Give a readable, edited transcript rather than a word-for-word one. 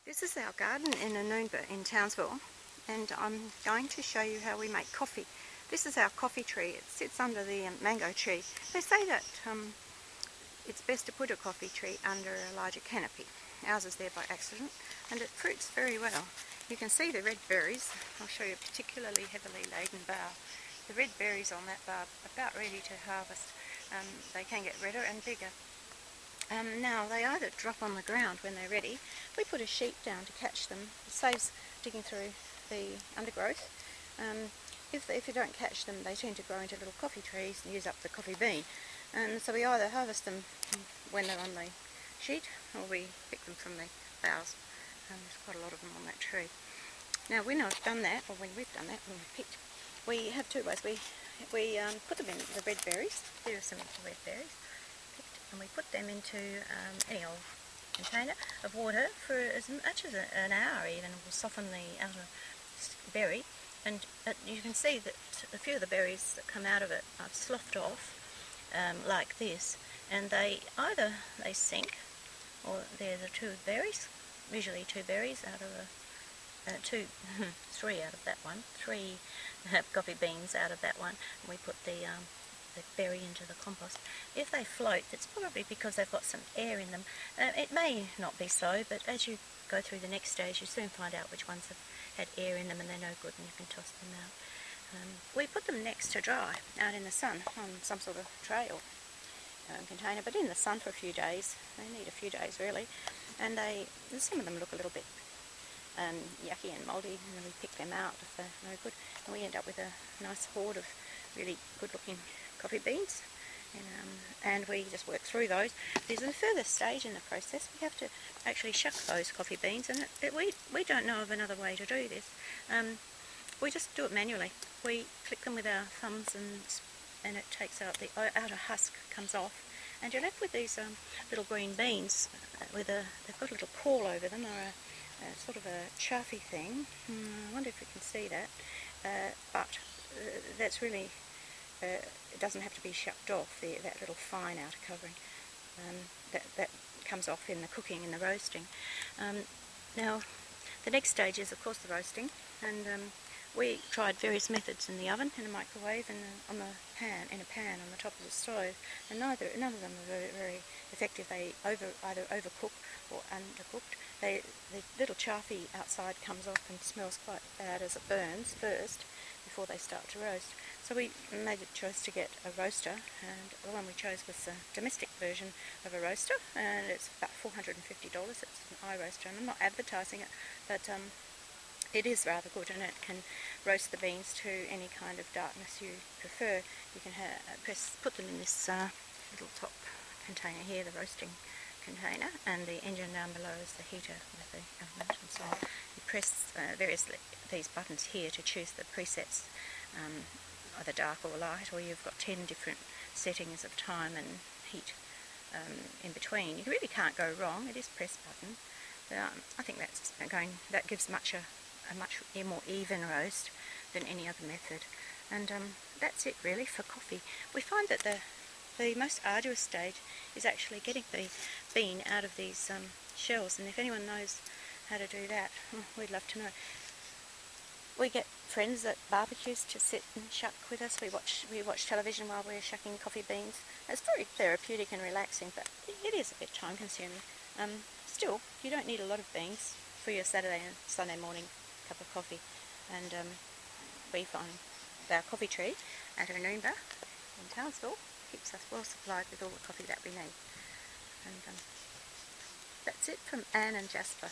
This is our garden in Anoonba in Townsville, and I'm going to show you how we make coffee. This is our coffee tree. It sits under the mango tree. They say that it's best to put a coffee tree under a larger canopy. Ours is there by accident, and it fruits very well. You can see the red berries. I'll show you a particularly heavily laden bough. The red berries on that bough are about ready to harvest. They can get redder and bigger. Now they either drop on the ground when they're ready. We put a sheet down to catch them. It saves digging through the undergrowth. If you don't catch them, they tend to grow into little coffee trees and use up the coffee bean. And so we either harvest them when they're on the sheet, or we pick them from the boughs. There's quite a lot of them on that tree. Now when I've done that, or when we've done that, when we've picked, we have two ways. We put them in the red berries. There are some red berries. And we put them into any old container of water for as much as an hour even. Will soften the outer berry, and you can see that a few of the berries that come out of it are sloughed off like this, and either they sink, or there's two berries, usually two berries out of three out of that one, three coffee beans out of that one, and we put the berry into the compost. If they float, it's probably because they've got some air in them. It may not be so, but as you go through the next stage, you soon find out which ones have had air in them and they're no good, and you can toss them out. We put them next to dry, out in the sun, on some sort of tray or container, but in the sun for a few days. They need a few days really, and some of them look a little bit yucky and mouldy, and then we pick them out if they're no good, and we end up with a nice hoard of really good looking coffee beans, and we just work through those. There's a further stage in the process. We have to actually shuck those coffee beans, and we don't know of another way to do this. We just do it manually. We click them with our thumbs, and it takes out the outer husk comes off, and you're left with these little green beans they've got a little caul over them, or a sort of a chaffy thing. I wonder if you can see that, but that's really it doesn't have to be shucked off, that little fine outer covering. That comes off in the cooking and the roasting. Now the next stage is of course the roasting, and we tried various methods in the oven, in a microwave, and in a pan on the top of the stove, and none of them are very, very effective. They either overcook or undercooked. The little chaffy outside comes off and smells quite bad as it burns first before they start to roast. So we made the choice to get a roaster, and the one we chose was a domestic version of a roaster, and it's about $450. It's an iRoaster, and I'm not advertising it, but it is rather good, and it can roast the beans to any kind of darkness you prefer. You can put them in this little top container here, the roasting container, and the engine down below is the heater with the element, and so you press these buttons here to choose the presets, either dark or light, or you've got 10 different settings of time and heat in between. You really can't go wrong. It is press button. I think that gives a much more even roast than any other method, and that's it really for coffee. We find that the most arduous stage is actually getting the bean out of these shells, and if anyone knows how to do that, we'd love to know. We get friends at barbecues to sit and shuck with us. We watch television while we're shucking coffee beans. It's very therapeutic and relaxing, but it is a bit time consuming. Still, you don't need a lot of beans for your Saturday and Sunday morning cup of coffee, and we find our coffee tree at Anoonba in Townsville keeps us well supplied with all the coffee that we need. And that's it from Anne and Jasper.